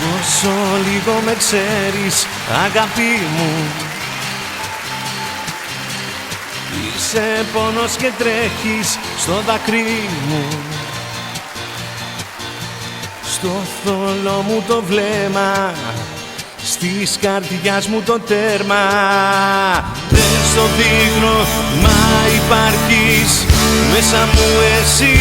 Πόσο λίγο με ξέρεις, αγάπη μου. Είσαι πόνος και τρέχεις στο δάκρυ μου. Στο θολό μου το βλέμμα, στις καρδιάς μου το τέρμα. Δεν στο δείχνω, μα υπάρχεις μέσα μου εσύ.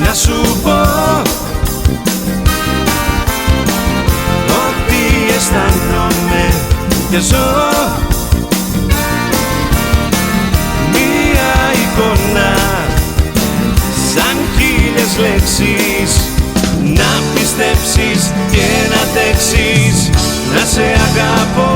Να σου πω ότι αισθάνομαι και ζω. Μία εικόνα σαν χίλιες λέξεις. Να πιστέψεις και να αντέξεις, να σε αγαπώ.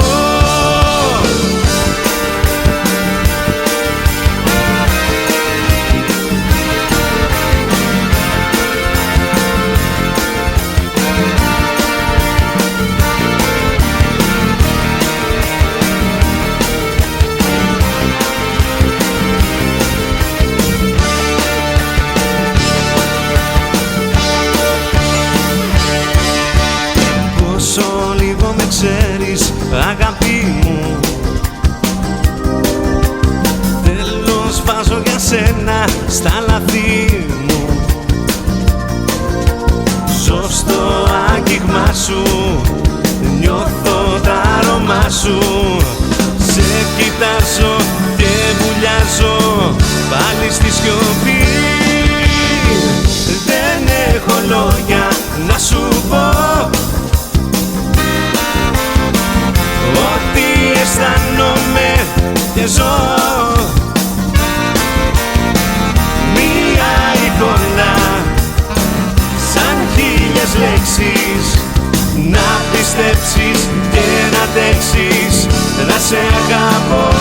Ξέρεις, αγάπη μου, τέλος βάζω για σένα στα λαθή μου. Ζω στο άγγιγμά σου, νιώθω τα αρώμα σου. Σε κοιτάζω και βουλιάζω πάλι στη σιωπή. Δεν έχω λόγια να σου πω ότι αισθάνομαι και ζω. Μία εικόνα σαν χίλιες λέξεις. Να πιστέψεις και να αντέξεις, να σε αγαπώ.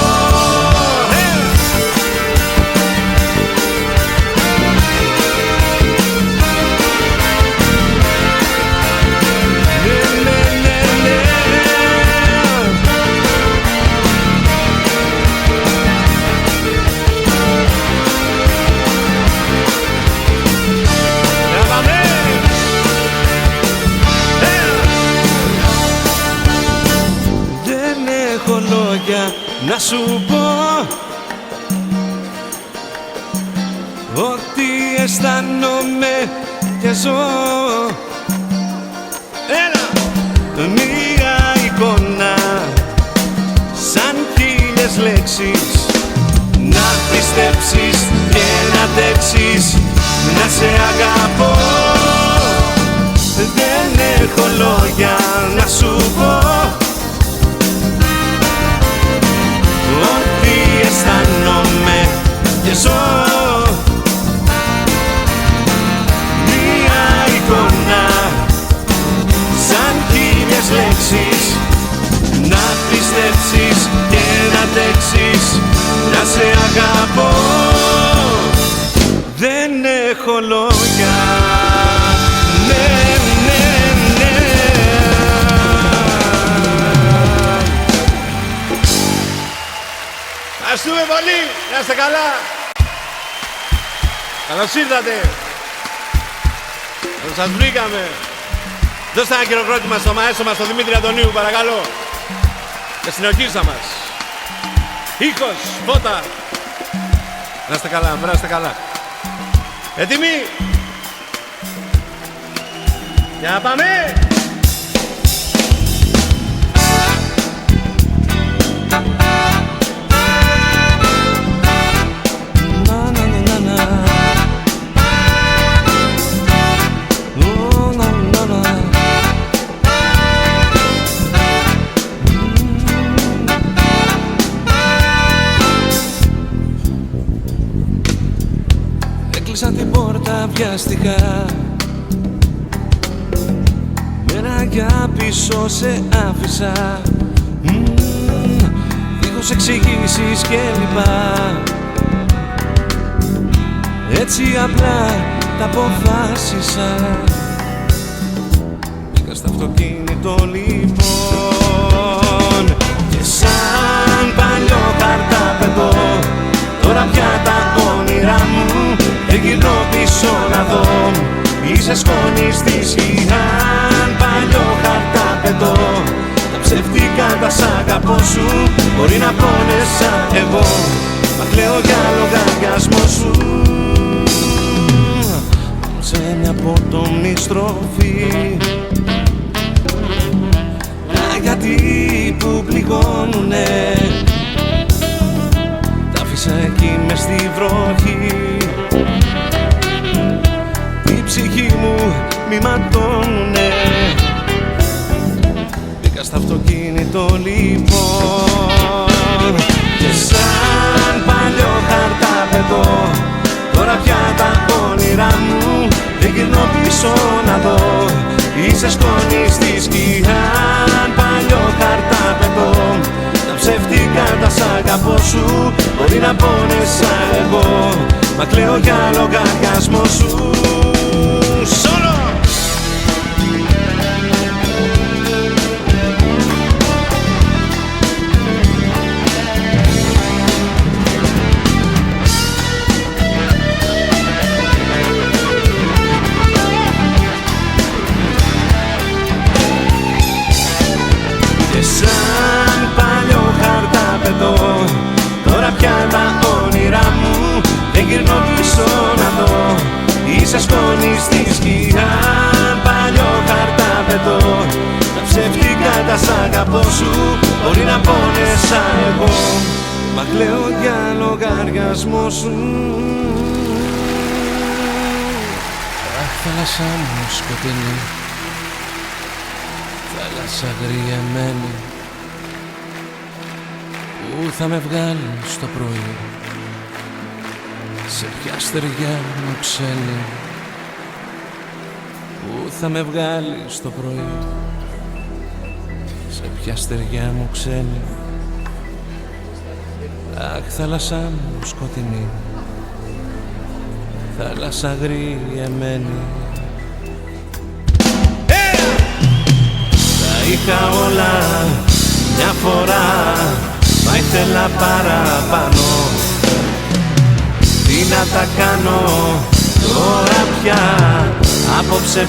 Να σου πω ότι αισθάνομαι και ζω. Έλα! Μία εικόνα σαν χίλιες λέξεις. Να πιστέψεις και να αντέξεις, να σε αγαπώ. Δεν έχω λόγια να σου πω ότι αισθάνομαι και ζω. Μία εικόνα σαν χίλιες λέξεις. Να πιστέψεις και να αντέξεις, να σε αγαπώ. Δεν έχω λόγια. Ευχαριστούμε πολύ. Να είστε καλά. Καλώς ήρθατε. Σας βρήκαμε. Δώστε ένα χειροκρότημα στο μαέστρο μας, τον Δημήτρη Αντωνίου, παρακαλώ. Και στην ορκίστρα μας. Ήχος, φώτα. Να είστε καλά, να είστε καλά. Έτοιμοι. Για να πάμε. Έκλεισα την πόρτα βιαστικά με ένα για πίσω σε άφησα, δίχως εξηγήσεις και λοιπά. Έτσι απλά τα αποφάσισα. Μπήκα στο αυτοκίνητο λοιπόν και σαν παλιό χαρτάπεδο τώρα πια τα όνειρά μου δεν γυρνώ πίσω να δω. Είσαι σκόνη στη σκιά, παλιό χαρτάπεδο. Τα ψεύτικα τα σ' αγαπώ σου μπορεί να πόνεσα εγώ, μα κλαίω για λογαριασμό σου. Σε μια απότομη στροφή τα γιατί που πληγώνουνε τα άφησα εκεί μες στη βροχή. Τη ψυχή μου μη ματώνουνε. Μπήκα στο αυτοκίνητο λοιπόν και σαν παλιό χαρτάπεδο τώρα πια τα όνειρά μου δεν γυρνώ πίσω να δω. Είσαι σκόνη στη σκιά, παλιό χαρτάπεδο. Τα ψεύτικα τα σ' αγαπώ σου μπορεί να πόνεσα εγώ, μα κλαίω για λογαριασμό σου. Σόλο! Σαν παλιό χαρτάπεδο τώρα πια τα όνειρά μου δεν γυρνώ πίσω να δω. Είσαι σκόνη στη σκιά, παλιό χαρτάπεδο. Τα ψεύτικα τα σ' αγαπώ σου μπορεί να πόνεσα εγώ, μα κλαίω για λογαριασμό σου. Αχ, θάλασσά μου σκοτεινή, θάλασσα γριεμένη, πού θα με βγάλει στο πρωί, σε ποια στεριά μου ξένη, πού θα με βγάλει στο πρωί, σε ποια στεριά μου ξένη. Αχ, θάλασσά μου σκοτεινή, θάλασσα γριεμένη. Τα είχα όλα μια φορά, μα ήθελα παραπάνω. Τι να τα κάνω τώρα πια, απόψε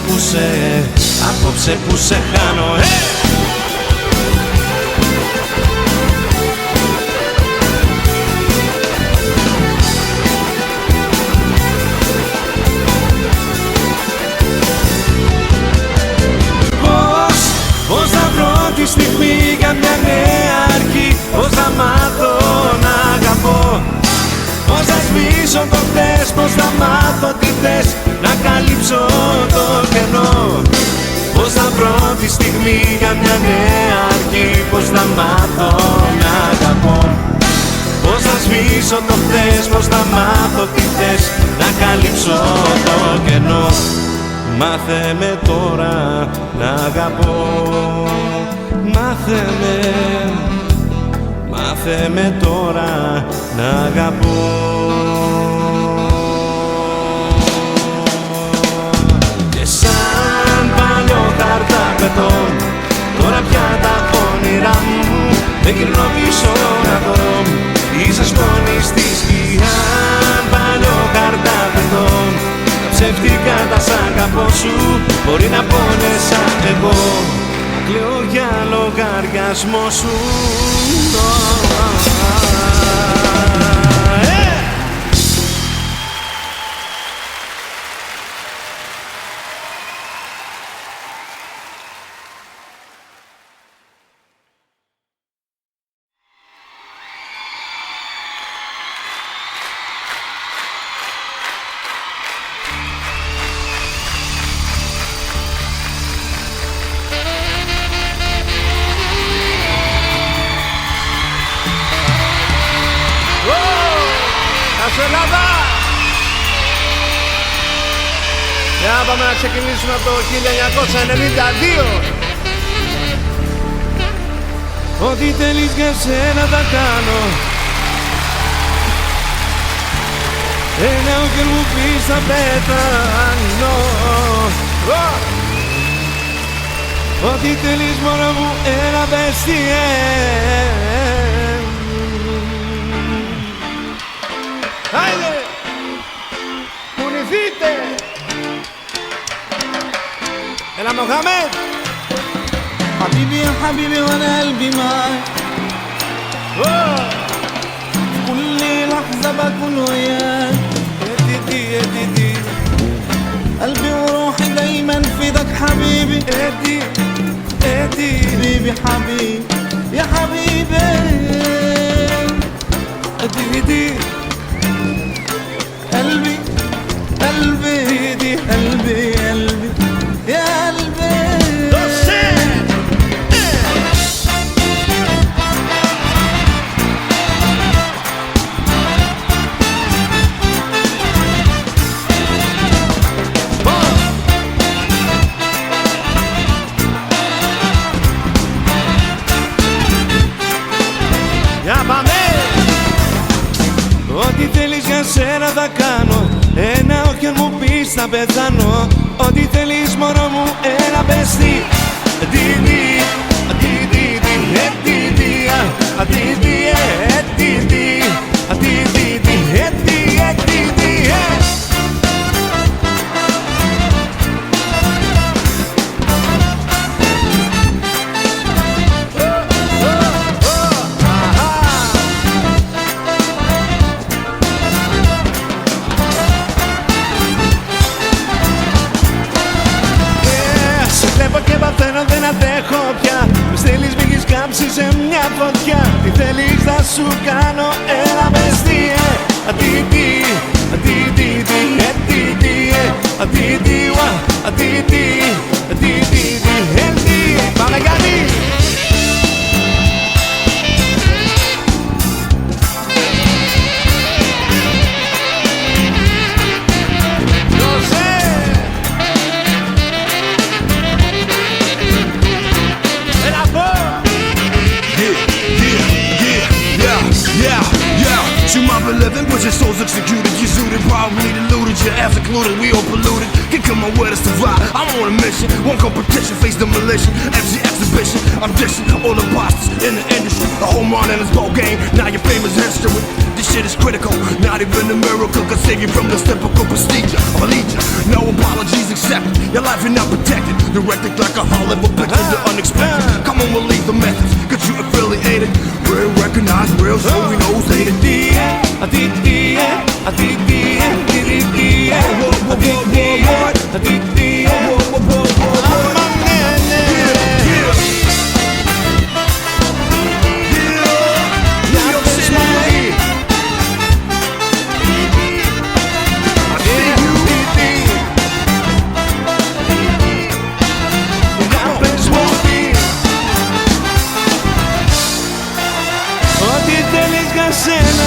που σε χάνω. Πώς θα βρω τη στιγμή για μια νέα αρχή, πώς θα μάθω να αγαπώ, πώς θα σβήσω το χτες, πώς θα μάθω τι θες, να καλύψω το κενό. Πώς θα βρω τη στιγμή για μια νέα αρχή, πώς θα μάθω να αγαπώ, πώς θα σβήσω το χτες, πώς θα μάθω τι θες, να καλύψω το κενό. Μάθε με τώρα να αγαπώ, μάθε με τώρα να αγαπώ. Και σαν παλιό χαρτάπεδο τώρα πια τα όνειρά μου δεν γυρνώ πίσω να δω. Είσαι σκόνη στη σκιά, παλιό χαρτάπεδο. Ψεύτικα τα σ' αγαπώ σου μπορεί να πόνεσα εγώ, κλαίω για λογαριασμό σου. Ελλάδα! Για να πάμε να ξεκινήσουμε από το 1992. Ό,τι θέλεις για σένα θα κάνω. Ένα όκερ μου πεις θα πεθάνω. Ό,τι θέλεις μόνο μου, ένα πες τι. Άιντε! Κουνηθείτε! Έλα Μοχάμετ! حبيبي يا حبيبي وانا قلبي معاك كل لحظة بكون وياك يا ديدي يا ديدي قلبي وروحي دايما في ايدك حبيبي يا دي يا دي حبيبي حبيبي يا حبيبي يا ديدي قلبي قلبي دي قلبي قلبي يا قلبي Ό,τι θέλεις για σένα θα κάνω. Ένα όχι αν μου πεις θα πεθάνω. Ό,τι θέλεις μωρό μου ένα πες τι. Αντίδι, αντίδι, αντίδι, αντίδι, αντίδι, αντίδι, αντίδι, αντίδι. Και παθαίνω δεν αντέχω πια. Μη στέλνεις μη έχεις κάψει σε μια φωτιά. Τι θέλεις θα σου κάνω. Έλα μες τι αντίδι, αντίδι, αντίδι, αντίδι, αντίδι, αντίδι, αντίδι. Πάμε κάτι. You my beloved, but your soul's executed. You zooted, probably deluded. Your ass included, we all polluted. Can come on where to survive. I'm on a mission, one competition, face demolition. MC exhibition, I'm dishing all the bosses in the industry. A home run in this ball game, now your famous history. This shit is critical, not even a miracle can save you from this typical procedure. I'ma lead you, no apologies accepted. Your life is not protected, directed like a Hollywood picture, the unexpected. Come on, we'll leave the methods, cause you affiliated. Real recognized, real, so we know hated. Αντίδι, αντίδι, αντίδι, αντίδι, ό,τι θέλεις για σένα.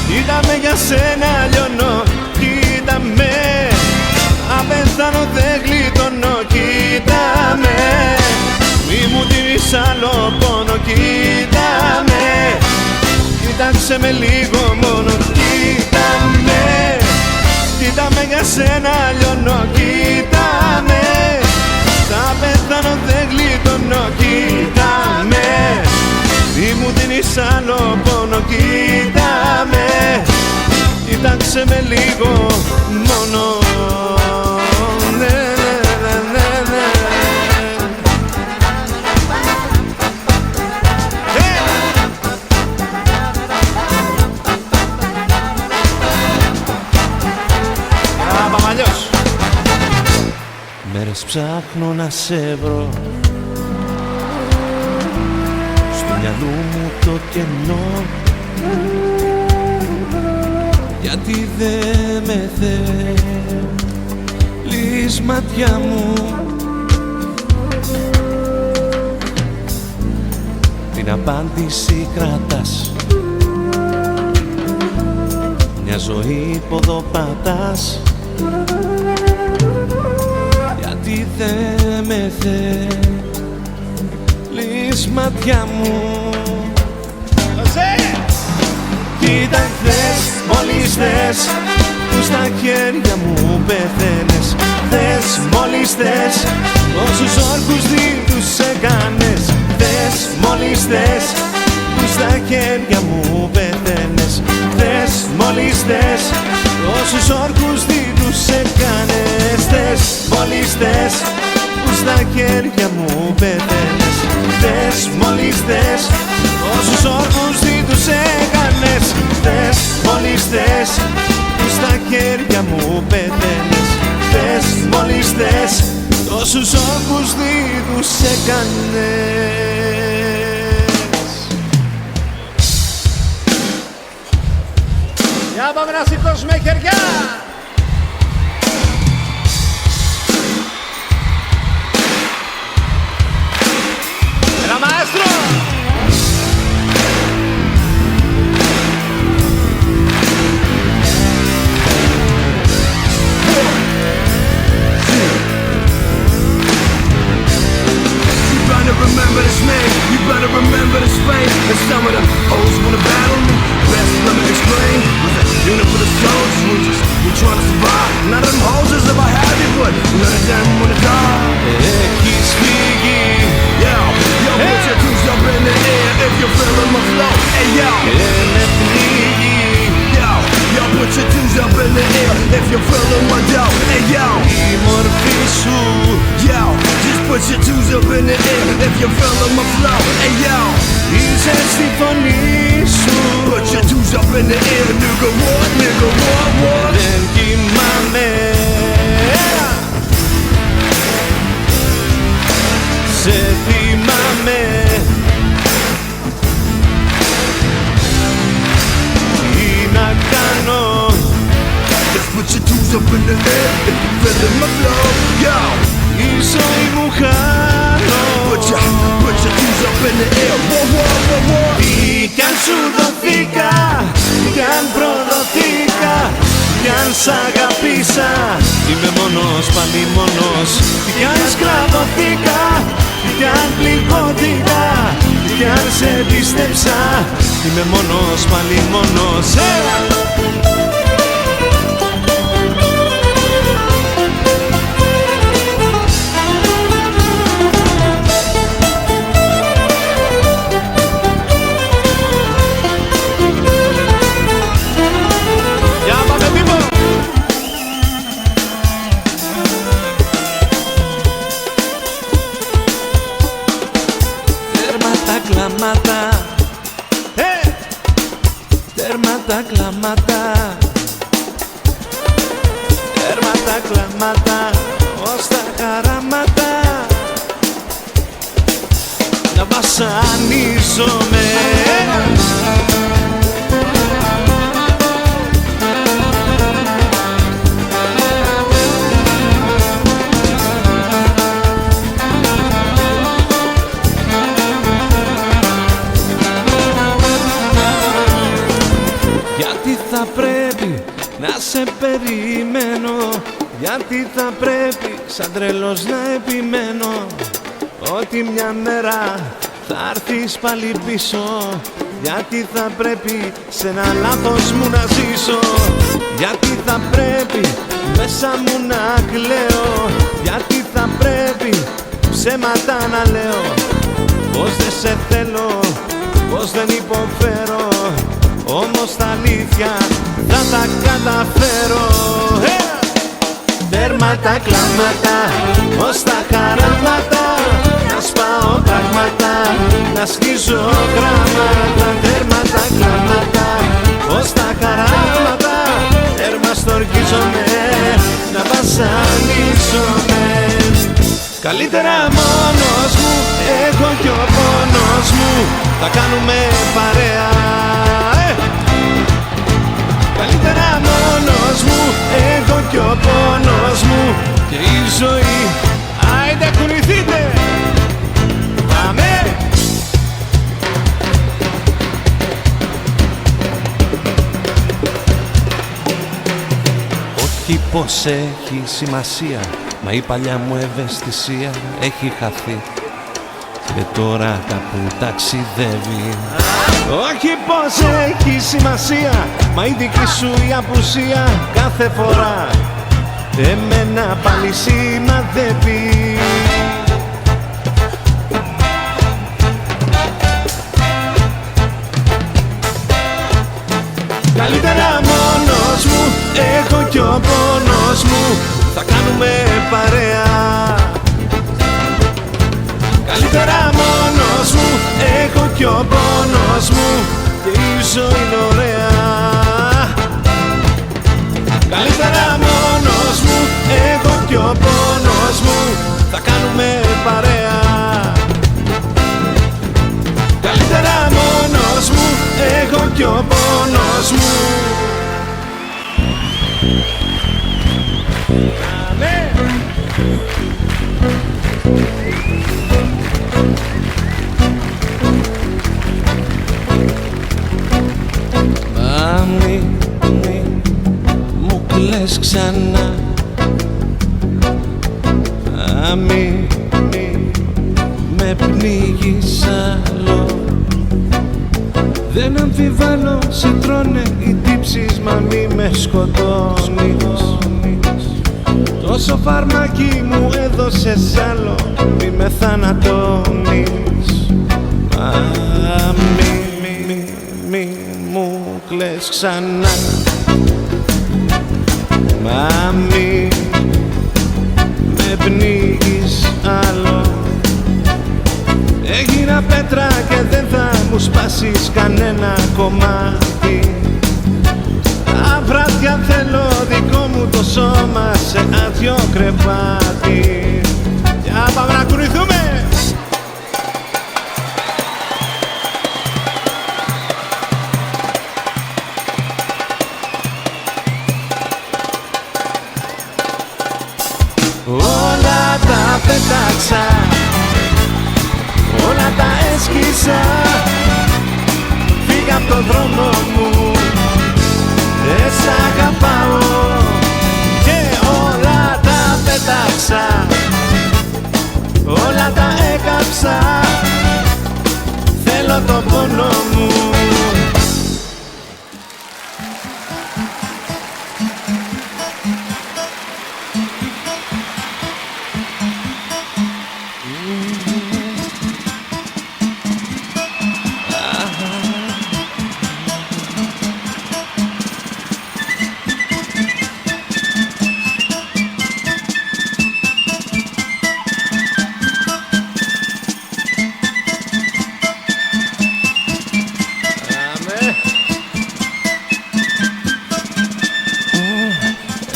Κοίταμε για σένα λιώνω, κοίταμε. Απέθανω δεν γλιτώνω, κοίταμε. Μη μου δίνεις άλλο πόνο, κοίταμε. Κοίταξε με λίγο μόνο, κοίταμε. Κοίταμε για σένα λιώνω, κοίταμε. Απέθανω δεν γλιτώνω, κοίταμε. Μη μου δίνεις άλλο πόνο, κοίταμε. Κοίταξε με λίγο μόνο. Πάμε αλλιώς. μέρες ψάχνω να σε βρω, στο μυαλό μου το κενό. Γιατί δεν με θέλεις μάτια μου, την απάντηση κρατάς, μια ζωή ποδοπατάς. Γιατί δεν με θέλεις μάτια μου. Κοίτα χθες, μόλις θες, που στα χέρια μου πεθαίνες. Θες, μόλις θες, όσους όρκους δίδους έκανες. Θες, μόλις θες, που στα χέρια μου πεθαίνες. Θες, μόλις θες, όσους όρκους δίδους έκανες. Θες, μόλις θες, που στα χέρια μου πεθαίνες. Θες, μόλις θες, όσους όρκους δίδους έκανες. Θες, μόλις θες, που στα χέρια μου πεθαίνες. Θες, μόλις θες, όσους όρκους δίδους έκανες. Για πάμε να σηκώσουμε χεριά! Ένα μαέστρο! Remember this name, you better remember this fame. And some of them hoes wanna battle me. Best let me explain. Was a unit for the soldiers, we trying to survive. None of them hoes is ever happy, but none of them wanna die. Έχεις φύγει, Yo, put your twos up in the air if you're feeling my flow. Hey yo, με πνίγει yo, put your twos up in the air if you're feeling my dough. Hey yo, η μορφή σου. yo, just put your twos up in the air if you're feeling my flow. Hey yo, Είσαι στη φωνή σου. put your twos up in the air, nigga what, what? Δεν κοιμάμαι, σε θυμάμαι. Τι να κάνω, Just put your twos up in the air if you're feeling my flow. Yo, η ζωή μου χάνω. put your twos up in the air. What? Τι κι αν σου δοθήκα, κι αν προδοθήκα, κι αν σ' αγαπήσα, είμαι μόνος, πάλι μόνος. Κι αν σκλαβωθήκα, κι αν πληγώθηκα, κι αν σε πίστεψα, είμαι μόνος, πάλι μόνος. Για πάμε Πίπο! Τέρμα τα κλάματα, τέρμα τα κλάματα, τέρμα τα κλάματα, ως τα χαράματα να βασανίζομαι. Γιατί θα πρέπει να σε περιμένω, γιατί θα πρέπει σαν τρελός να επιμένω, ότι μια μέρα θα έρθεις πάλι πίσω. Γιατί θα πρέπει σε ένα λάθος μου να ζήσω, γιατί θα πρέπει μέσα μου να κλαίω, γιατί θα πρέπει ψέματα να λέω, πως δεν σε θέλω, πως δεν υποφέρω, όμως τα αλήθεια θα τα καταφέρω. Τέρμα τα κλάματα, ως τα χαράματα, να σπάω πράγματα, να σκίζω γράμματα. Τέρμα τα κλάματα, ως τα χαράματα, τέρμα στοργίζομαι, να βασανίζομαι. Καλύτερα μόνος μου, έχω κι ο πόνος μου, θα κάνουμε παρέα. Καλύτερα μόνος μου, έχω κι ο πόνος μου και η ζωή. Άιντε κουνηθείτε, πάμε! Όχι πως έχει σημασία, μα η παλιά μου ευαισθησία έχει χαθεί και τώρα κάπου ταξιδεύει. Όχι πως έχει σημασία, μα η δική σου η απουσία κάθε φορά εμένα πάλι σημαδεύει. Καλύτερα μόνος μου, έχω κι ο πόνος μου, θα κάνουμε παρέα. Καλύτερα μόνος μου, έχω κι ο πόνος μου και η ζωή είναι ωραία. Καλύτερα μόνος μου, έχω κι ο πόνος μου, θα κάνουμε παρέα. Καλύτερα μόνος μου, έχω κι ο πόνος μου. Μη μου κλαις ξανά. Μη με πνίγεις άλλο. Δεν αμφιβάλλω, σε τρώνε οι τύψεις, μα μη με σκοτώνεις. Τόσο φαρμάκι μου έδωσες άλλο, μη με θανατώνεις. Μα μη μου κλαις ξανά. Μα μη με πνίγεις άλλο. Έγινα πέτρα και δεν θα μου σπάσεις κανένα κομμάτι. Τα βράδια θέλω δικό μου το σώμα σε άδειο κρεβάτι. Για πάμε να κουνηθούμε! Όλα τα πέταξα, όλα τα έσκυσα, φύγα απ' τον δρόμο μου, σ' αγαπάω και όλα τα πέταξα, όλα τα έκαψα, θέλω το πόνο μου.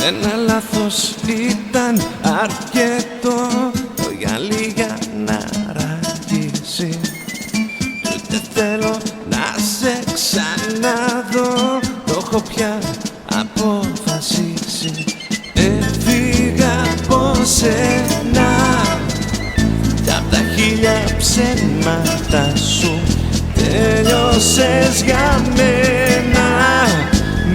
Ένα λάθος ήταν αρκετό το γυαλί για να ραγίσει. Ούτε θέλω να σε ξαναδώ, το έχω πια αποφασίσει. Έφυγα από σένα κι απ' τα χίλια ψέματα σου τέλειωσες για μένα.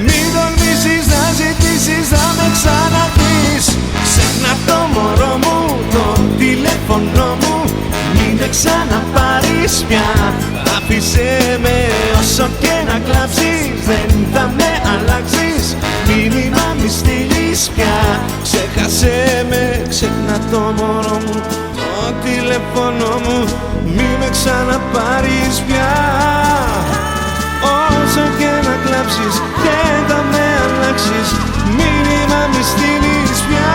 Μην τολμήσεις να ζητήσεις να με ξαναδείς. Ξέχνα το μωρό μου, το τηλέφωνο μου, μην με ξαναπάρεις πια. Άφησέ με όσο και να κλάψεις, δεν θα με αλλάξεις. Μήνυμα μη στείλεις πια. Ξέχασέ με, ξέχνα το μωρό μου, το τηλέφωνο μου, μη με ξαναπάρεις πια. Όσο και να κλάψεις, δεν θα με αλλάξεις. Μήνυμα μη στείλεις πια.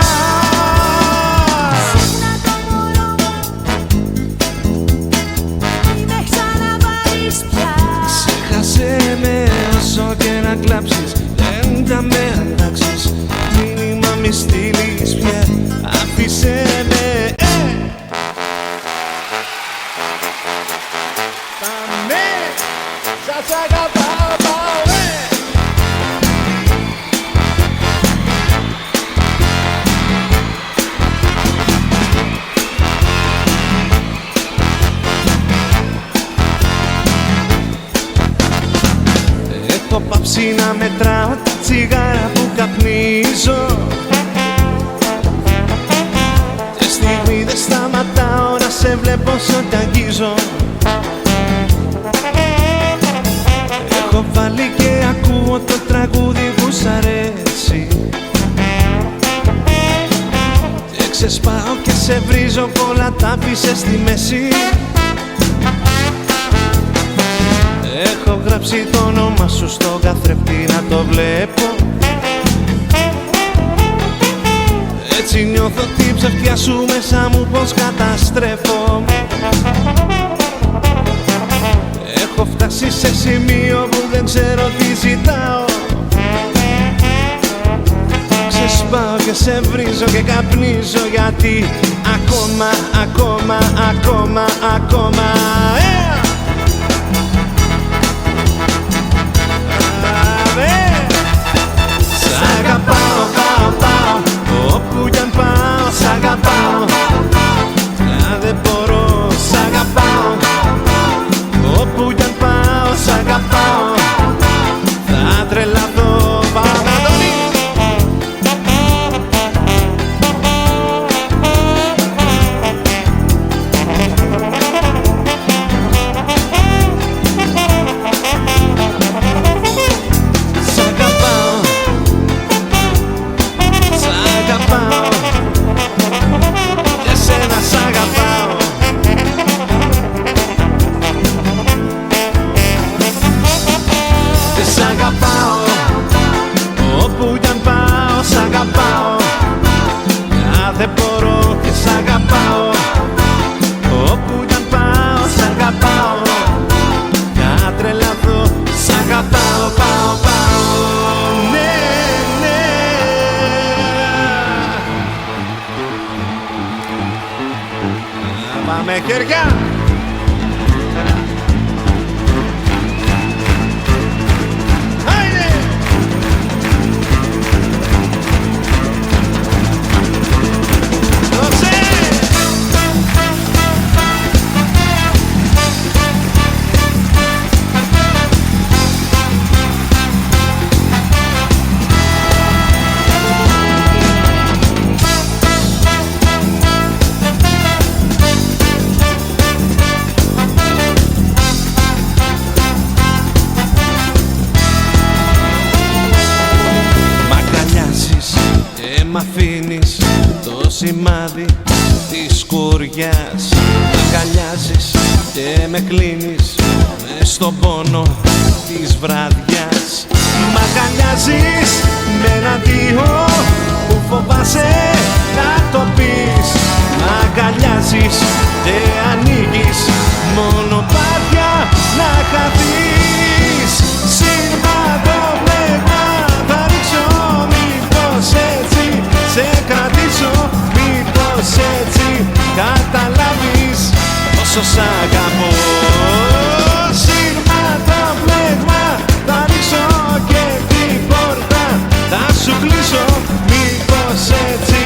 Ξέχασέ με όσο και να κλάψεις, δεν θα με αλλάξεις. Μήνυμα μη στείλεις πια. Άφησέ με, έτσι να μετράω τα τσιγάρα που καπνίζω. Και στιγμή δεν σταματάω να σε βλέπω όσο τ' αγγίζω. Έχω βάλει και ακούω το τραγούδι που σ' αρέσει. Και ξεσπάω και σε βρίζω, πολλά τα άφησες στη μέση. Έχω γράψει το όνομα σου στο καθρέφτη να το βλέπω. Έτσι νιώθω την ψευτιά σου μέσα μου πως καταστρέφω. Έχω φτάσει σε σημείο που δεν ξέρω τι ζητάω. Ξεσπάω και σε βρίζω και καπνίζω, γιατί ακόμα Σ' αγαπάω, πάω, όπου κι αν πάω σ' αγαπάω. Δεν μπορώ, σ' αγαπάω, όπου κι αν πάω σ' αγαπάω. Θα τρελαθώ, πάμε Αντώνη. Δεν μπορώ και σ' αγαπάω, όπου κι αν πάω σ' αγαπάω. Να τρελαθώ, σ' αγαπάω, πάω, ναι, ναι. Πάμε χέρια. Μ' αφήνεις το σημάδι της σκουριάς. Μ' αγκαλιάζεις και με κλείνεις μες στον πόνο της βραδιάς. Μ' αγκαλιάζεις με ένα αντίο που φοβάσαι να το πεις. Μ' αγκαλιάζεις και ανοίγεις μονοπάτια να χαθείς. Σύρμα το πνεύμα θα ρίξω, μήπως έτσι σε κρατήσω, μήπως έτσι καταλάβεις πόσο σ' αγαπώ. Σύρμα το πνεύμα θα ρίξω και την πόρτα θα σου κλείσω, μήπως έτσι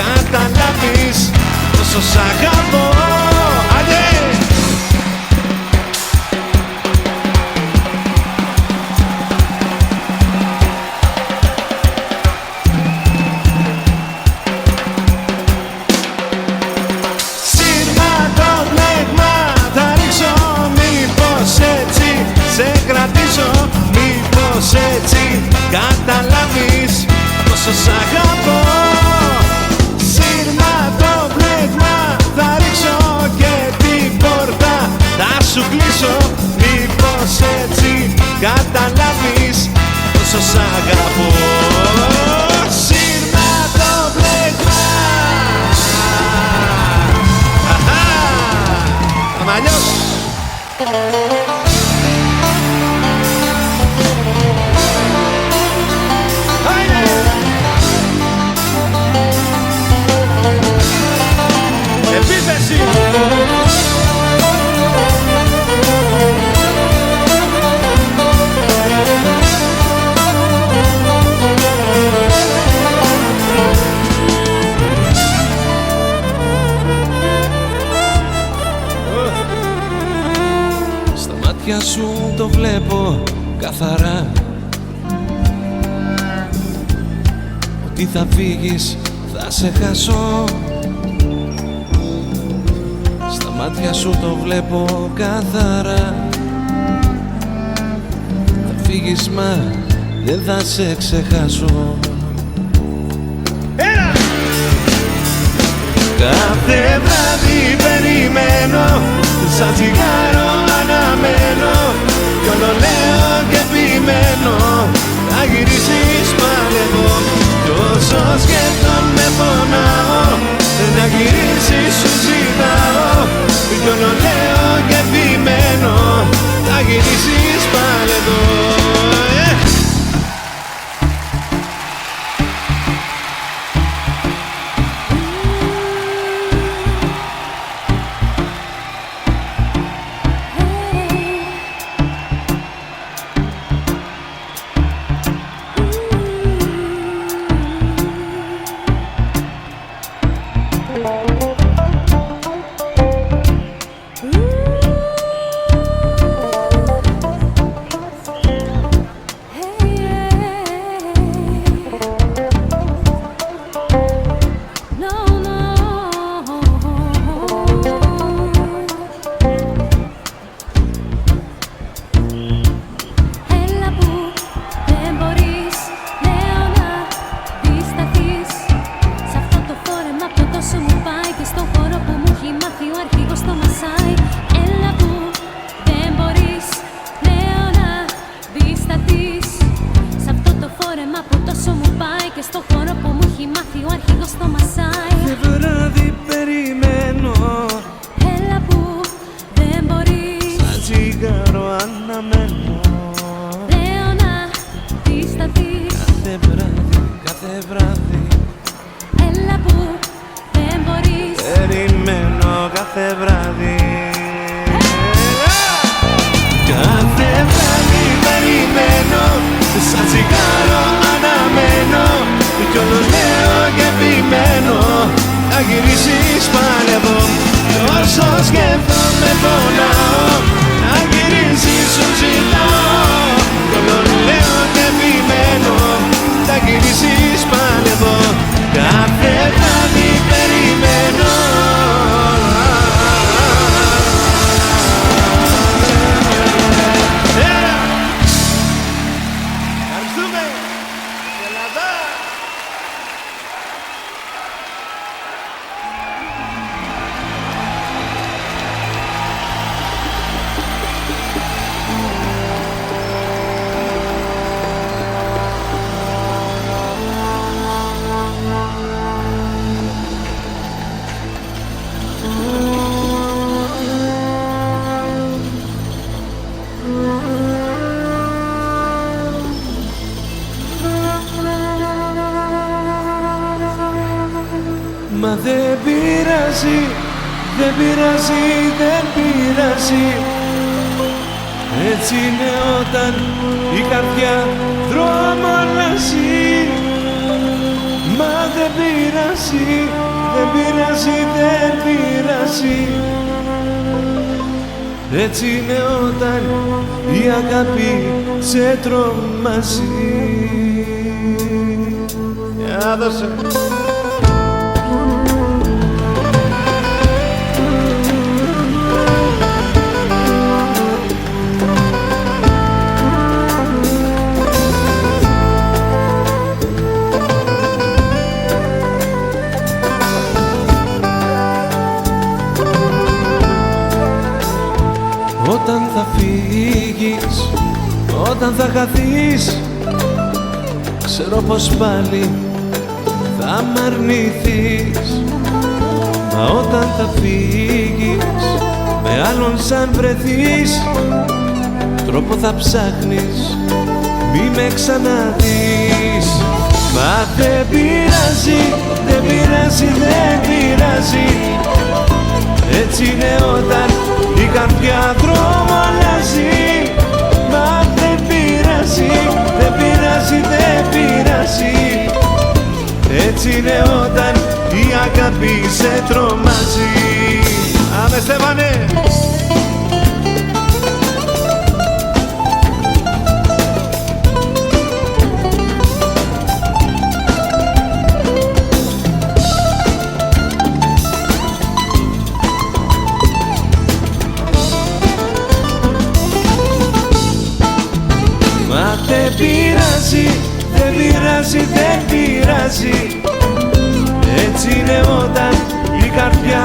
καταλάβεις πόσο σ' αγαπώ. Άντε! Έτσι καταλάβεις πόσο σ' αγαπώ. Σύρμα το πνεύμα θα ρίξω και την πόρτα θα σου κλείσω, μήπως έτσι καταλάβεις πόσο σ' αγαπώ. Σύρμα το πνεύμα. Αμαλιός. Επίθεση! Στα μάτια σου το βλέπω καθαρά. ότι θα φύγεις, θα σε χάσω. Στα μάτια σου το βλέπω καθαρά. Θα φύγεις μα δεν θα σε ξεχάσω. Έλα! Κάθε βράδυ περιμένω, σαν τσιγάρο αναμένω, κι όλο λέω και επιμένω, θα γυρίσεις πάλι εδώ. Κι όσο σκέφτομαι πονάω, να γυρίσεις σου ζητάω, κι όλο λέω και επιμένω, θα γυρίσεις πάλι εδώ. Μα δεν πειράζει, δεν πειράζει, δεν πειράζει. Έτσι είναι όταν η καρδιά δρόμο αλλάζει. Μα δεν πειράζει, δεν πειράζει, δεν πειράζει. Έτσι είναι όταν η αγάπη σε τρομάζει. Για δώσε. Όταν θα φύγεις, όταν θα χαθείς, ξέρω πως πάλι θα μ' αρνηθείς. Μα όταν θα φύγεις, με άλλον σαν βρεθείς, τρόπο θα ψάχνεις, μη με ξαναδείς. Μα δεν πειράζει, δεν πειράζει, δεν πειράζει. Έτσι είναι όταν η καρδιά δρόμο αλλάζει. Μα δεν πειράζει, δεν πειράζει, δεν πειράζει. Έτσι είναι όταν η αγάπη σε τρομάζει. Άμε Στέφανε!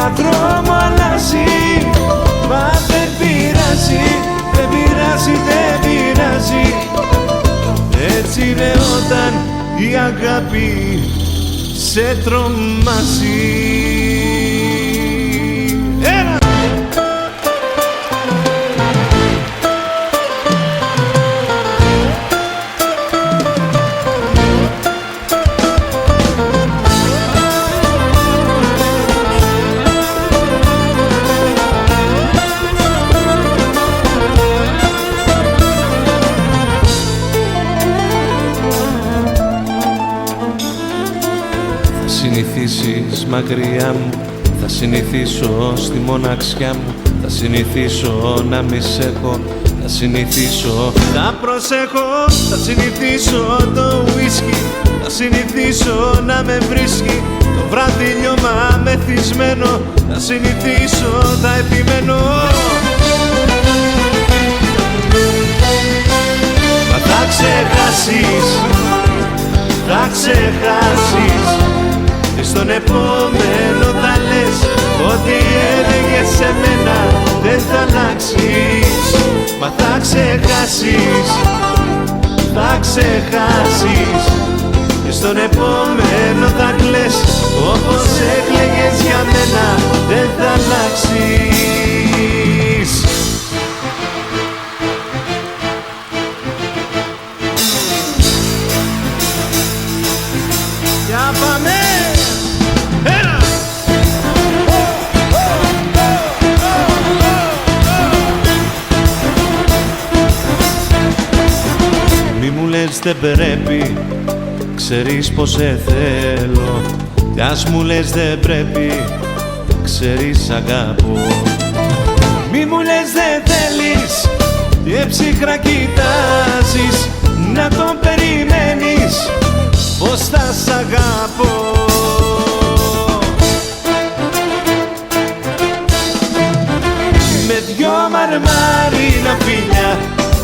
ένα δρόμο αλλάζει. Μα δεν πειράζει, δεν πειράζει, δεν πειράζει. Έτσι είναι όταν η αγάπη σε τρομάζει. Συνηθίσεις μακριά μου, θα συνηθίσω στη μοναξιά μου. Θα συνηθίσω να μη σ' έχω, θα συνηθίσω να προσέχω, θα συνηθίσω το ουίσκι. Θα συνηθίσω να με βρίσκει το βράδυ λιώμα μεθυσμένο. Θα συνηθίσω, θα επιμένω. Μα θα ξεχάσεις, θα ξεχάσεις. Και στον επόμενο θα λες ότι έλεγες σε μένα δεν θα αλλάξεις. Μα θα ξεχάσεις, θα ξεχάσεις. Και στον επόμενο θα κλαις όπως έκλαιγες για μένα δεν θα αλλάξεις. Για πάμε! Μη μου λες δεν πρέπει, ξέρεις πως σε θέλω. Κι ας μου λες δεν πρέπει, ξέρεις αγαπώ. Μη μου λες δεν θέλεις και ψυχρά κοιτάζεις να τον περιμένεις πως θα σ' αγαπώ. Με δυο μαρμάρινα φιλιά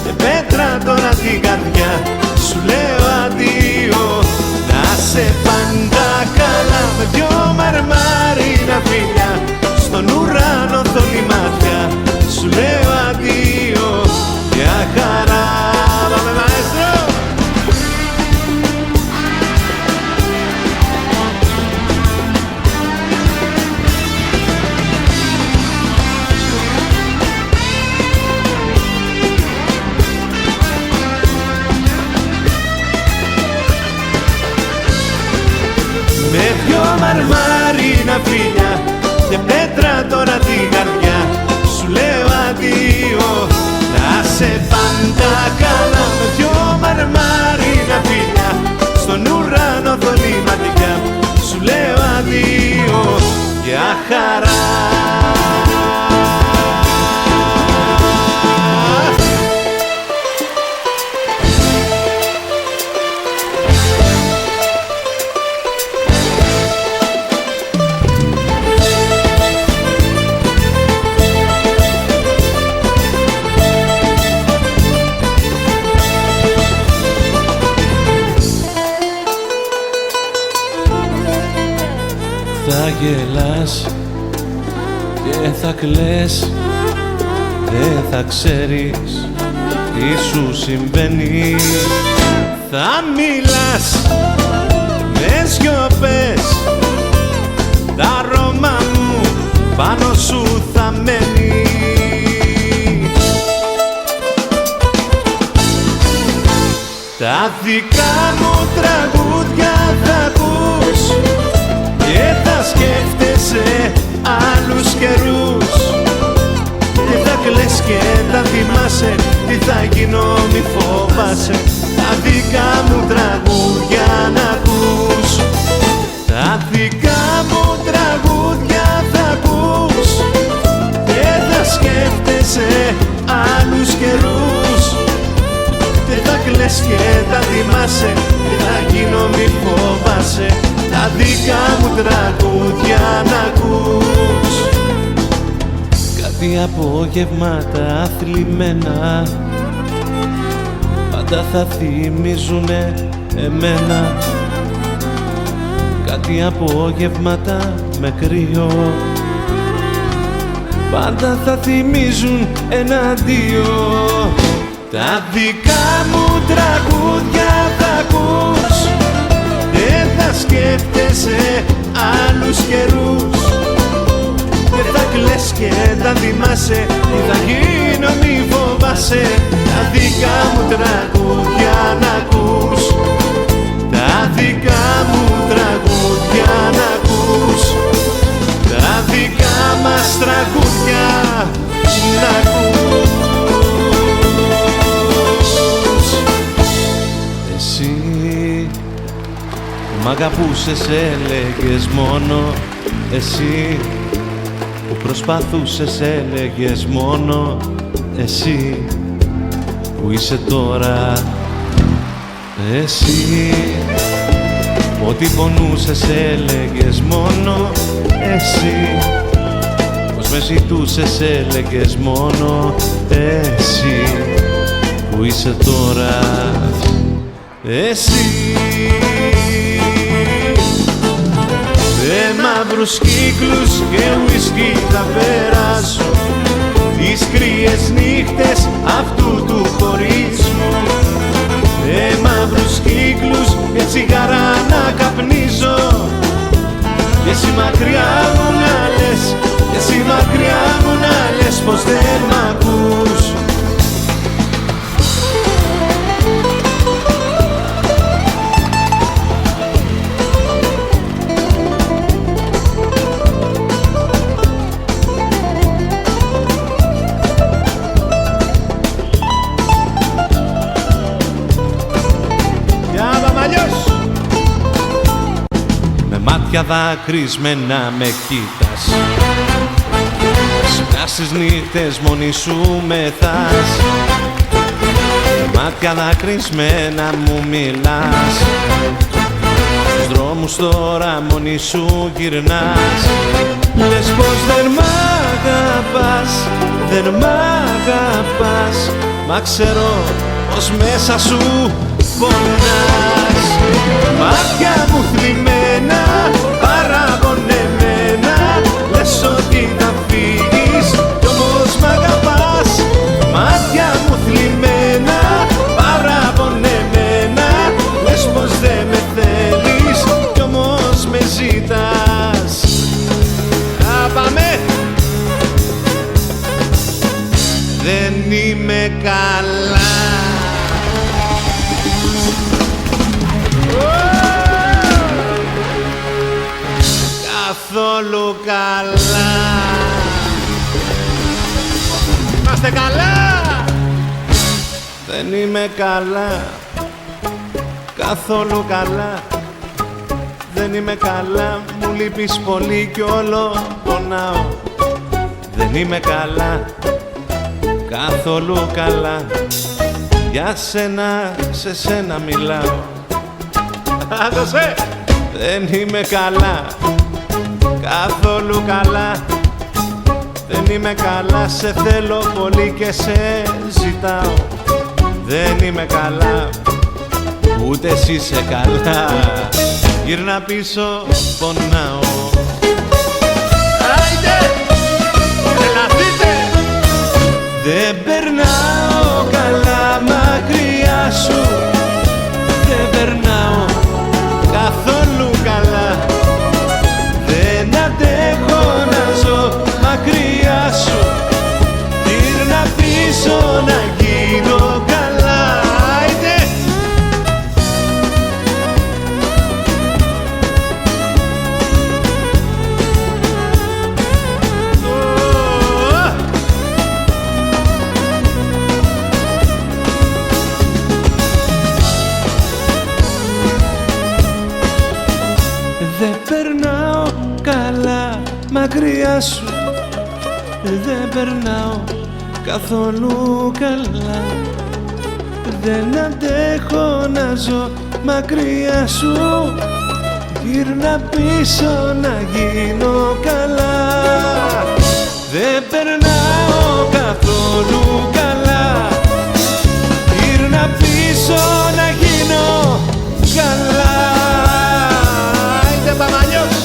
και πέτρα τώρα την καρδιά σου λέω αντίο, να σε πάντα καλά. Με δυο μαρμάρινα φιλιά στον ουρανό θολή μάτια σου λέω αντίο, για χαρά. Πάμε μαέστρο! Με δυο μαρμάρινα φιλιά και πέτρα τώρα την καρδιά σου λέω αντίο, να σε πάντα καλά. Με δυο μαρμάρινα φιλιά στον ουρανό θολή ματικά σου λέω αντίο, για χαρά. θα γελάς και θα κλαις, δεν θα ξέρεις τι σου συμβαίνει. Θα μιλάς με σιωπές, τα αρώμα μου πάνω σου θα μένει. Τα δικά μου τραγούδια θα ακούς και θα σκέφτεσαι άλλους καιρούς και θα κλαις και θα θυμάσαι τι θα γίνω, μη φοβάσαι. Τα δικά μου τραγούδια να ακούς, τα δικά μου τραγούδια θα ακούς και θα σκέφτεσαι άλλους καιρούς και θα κλαις και θα θυμάσαι τι θα γίνω, μη φοβάσαι. Τα δικά μου τραγούδια να ακούς. Κάτι απογεύματα θλιμμένα πάντα θα θυμίζουνε εμένα. Κάτι απογεύματα με κρύο πάντα θα θυμίζουν ένα αντίο. Τα δικά μου τραγούδια θα ακούς, δεν θα σκέφτεσαι άλλους καιρούς, και θα κλαις και θα θυμάσαι τι θα γίνω, μη φοβάσαι. Τα δικά μου τραγούδια να ακούς, τα δικά μου τραγούδια να ακούς, τα δικά μας τραγούδια να ακούς. Εσύ μ' αγαπούσες, έλεγες μόνο, εσύ που προσπαθούσες, έλεγες μόνο, εσύ που είσαι τώρα. Εσύ ό,τι πονούσες, έλεγες μόνο, εσύ πως με ζητούσες, έλεγες μόνο, εσύ που είσαι τώρα. Εσύ με μαύρους κύκλους και ουισκί θα περάσω τις κρύες νύχτες αυτού του χωρισμού. Με μαύρους κύκλους και τσιγάρα να καπνίζω, και εσύ μακριά μου να λες, και εσύ μακριά μου να λες πως δεν μ' ακούς. Μάτια δακρυσμένα με κοίτας, συχνά στις νύχτες μόνη σου μεθάς. Μάτια δακρυσμένα μου μιλάς, στους δρόμους τώρα μόνη σου γυρνάς. Λες πως δεν μ' αγαπάς, δεν μ' αγαπάς, μα ξέρω πως μέσα σου πονάς. Μάτια μου θλιμμένα, παραγωνεμένα, λες ότι θα φύγεις κι όμως μ' αγαπάς. Μάτια μου θλιμμένα, παραγωνεμένα, λες πως δεν με θέλεις κι όμως με ζητάς. Πάμε! Δεν είμαι καλά. Καθόλου καλά. Είμαστε καλά. Δεν είμαι καλά. Καθόλου καλά. Δεν είμαι καλά. Μου λείπεις πολύ κι όλο πονάω. Δεν είμαι καλά. Καθόλου καλά. Για σένα, σε σένα μιλάω. Άδωσε! Δεν είμαι καλά. Καθόλου καλά. Δεν είμαι καλά. Σε θέλω πολύ και σε ζητάω. Δεν είμαι καλά. Ούτε εσύ είσαι καλά. Γύρνα πίσω, πονάω. Άιντε! Ελαθείτε! Δεν περνάω καλά μακριά σου. Δεν περνάω καθόλου καλά. Δεν αντέχω να ζω μακριά σου. Γύρνα πίσω να γίνω καλά. Άιντε! Δεν περνάω καλά μακριά σου. Δεν περνάω καθόλου καλά. Δεν αντέχω να ζω μακριά σου. Γύρνα πίσω να γίνω καλά. Δεν περνάω καθόλου καλά. Γύρνα πίσω να γίνω καλά. Παμαλιός.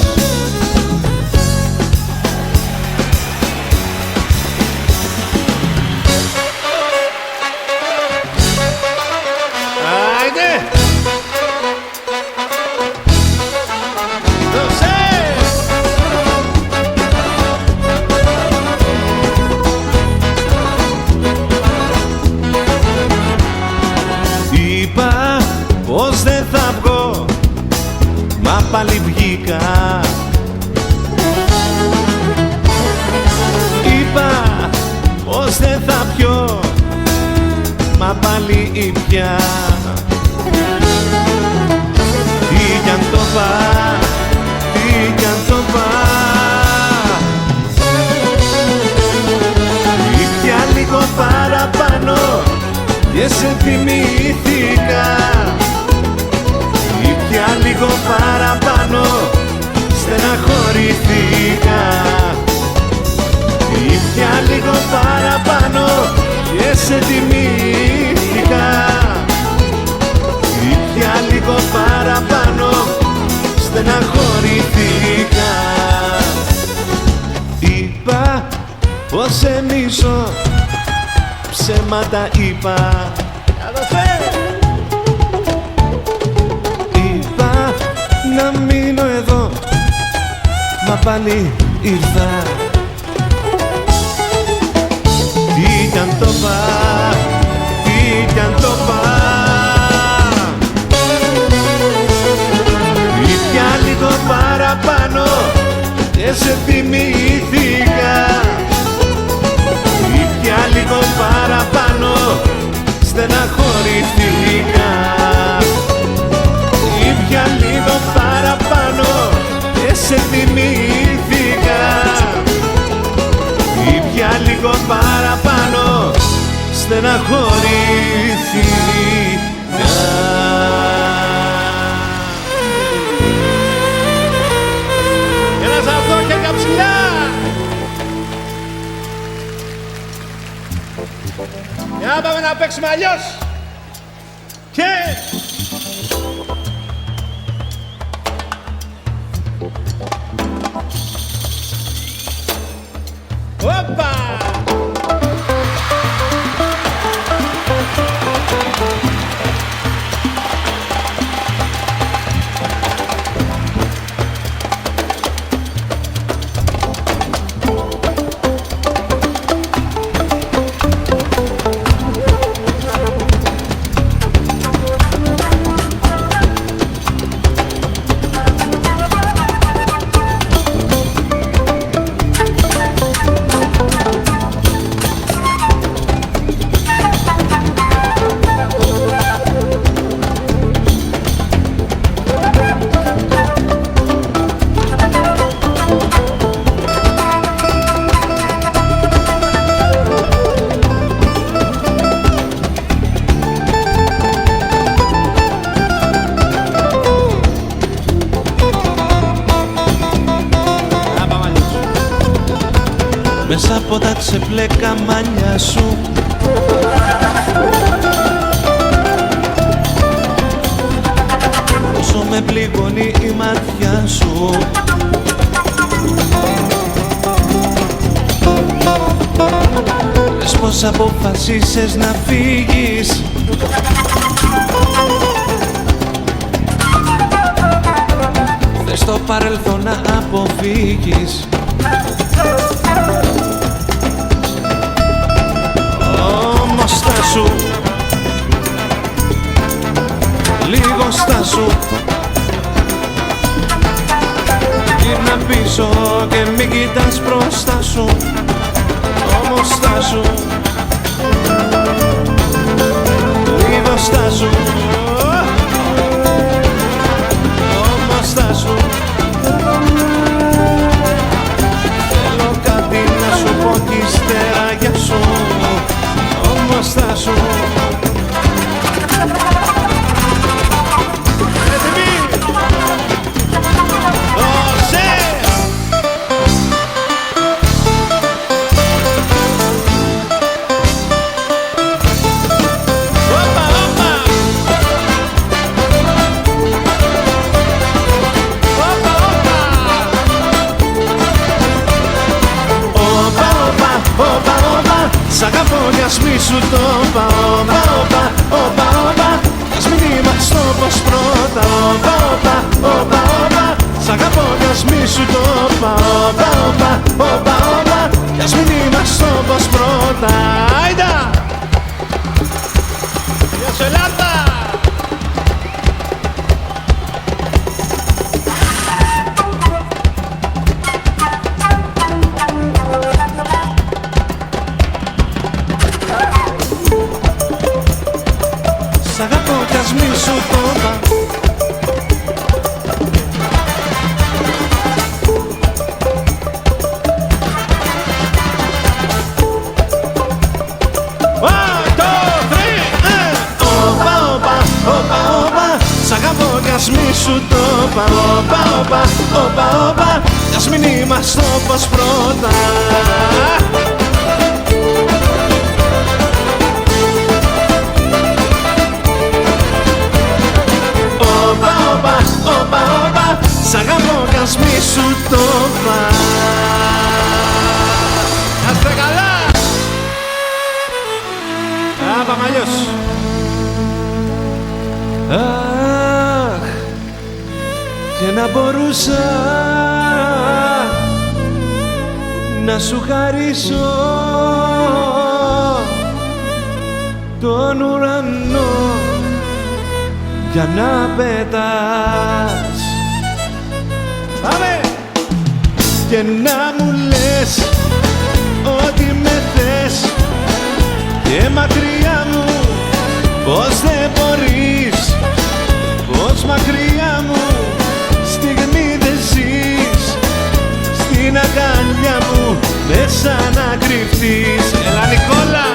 πια. Τι κι αν το πά, τι κι αν το πά, ήπια λίγο παραπάνω και σε θυμήθηκα. Ήπια λίγο παραπάνω, στεναχωρηθήκα. Ήπια λίγο παραπάνω και σε θυμήθηκα. Ήπια λίγο παραπάνω, στεναχωρηθήκα. Είπα πως σε μισώ, ψέματα είπα. Είπα να μείνω εδώ, μα πάλι ήρθα. Τι κι αν το πά, τι κι αν το πά, ήπια λίγο παραπάνω και σε θυμήθηκα. Ήπια λίγο παραπάνω, στεναχωρηθήκα. Ήπια λίγο παραπάνω και σε θυμήθηκα. Ήπια λίγο παραπάνω, στεναχωρήθηκα. Ένας αυτό και καψιλιά! Για να πάμε να παίξουμε αλλιώς! Και... Όπα! Μέσα από τα ξεπλέκα μαλλιά σου όσο με πληγώνει η ματιά σου. Πες πως αποφασίσες να φύγεις, θες το παρελθόν να αποφύγεις. Όμως στάσου, λίγο στάσου, γύρνα πίσω και μην κοιτάς μπροστά σου. Όμως στάσου, λίγο στάσου, όμως στάσου. Θέλω κάτι να σου πω κι ύστερα για σου. Όμως στάσου. Σ' αγαπώ κι ας μη σου το είπα. Όπα, όπα, όπα, όπα, ας μην είμαστε όπως πρώτα. Όπα, όπα, όπα, όπα, σ' αγαπώ κι ας μη σου το είπα. Όπα, όπα, όπα, όπα, κι ας μην είμαστε όπως πρώτα. Άιντα! Γεια σου Ελλάδα! σου το είπα. Όπα, όπα, όπα, όπα, ας μην είμαστε όπως πρώτα. Όπα, όπα, όπα, όπα, σ' αγαπώ κι ας μη σου το είπα. Να είστε καλά! Πάμε αλλιώς. Αχ, και να μπορούσα να σου χαρίσω τον ουρανό για να πετάς. Πάμε! Και να μου λες ότι με θες και μακριά μου πως δεν μπορείς, πως μακριά μου στιγμή δεν ζεις, στην αγκαλιά μου μέσα να κρυφτείς. Έλα Νικόλα!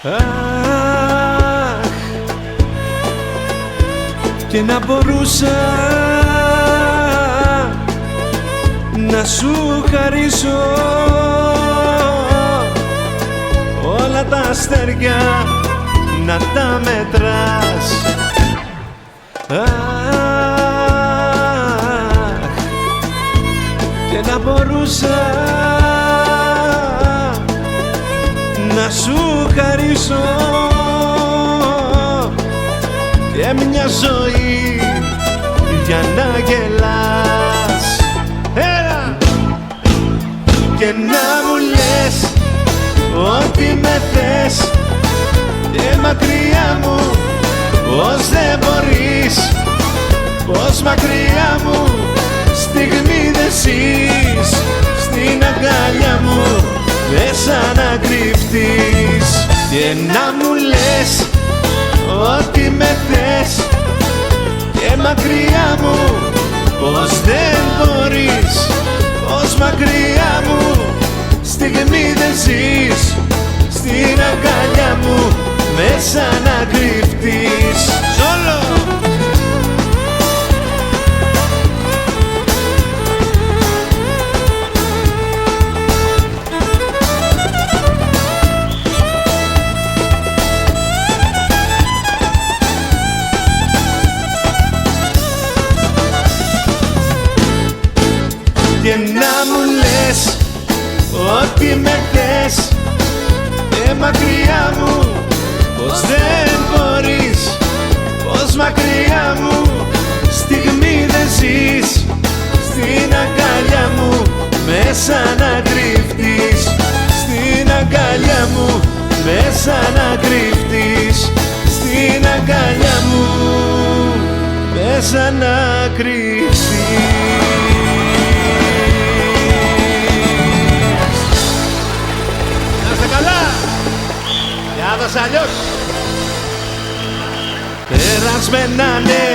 Αχ, και να μπορούσα να σου χαρίσω όλα τα αστέρια να τα μετράς. Αχ, και να μπορούσα να σου χαρίσω και μια ζωή για να γελάς. Έλα! Και να μου λες ότι με θες και μακριά μου πως δεν μπορείς, πως μακριά μου στιγμή δεν ζεις, στην αγκαλιά μου μέσα να κρυφτείς. Και να μου λες ότι με θες και μακριά μου πως δεν μπορείς, πως μακριά μου στιγμή δεν ζεις, στην αγκαλιά μου μέσα να κρυφτείς. Σόλο! Και να μου λες ότι με θες και μακριά μου πως δεν μπορείς, πως μακριά μου στιγμή δεν ζεις, στην αγκαλιά μου μέσα να κρυφτείς, στην αγκαλιά μου μέσα να κρυφτείς, στην αγκαλιά μου μέσα να κρυφτείς. Καλά! Για δώσε αλλιώς! Περασμένα ναι,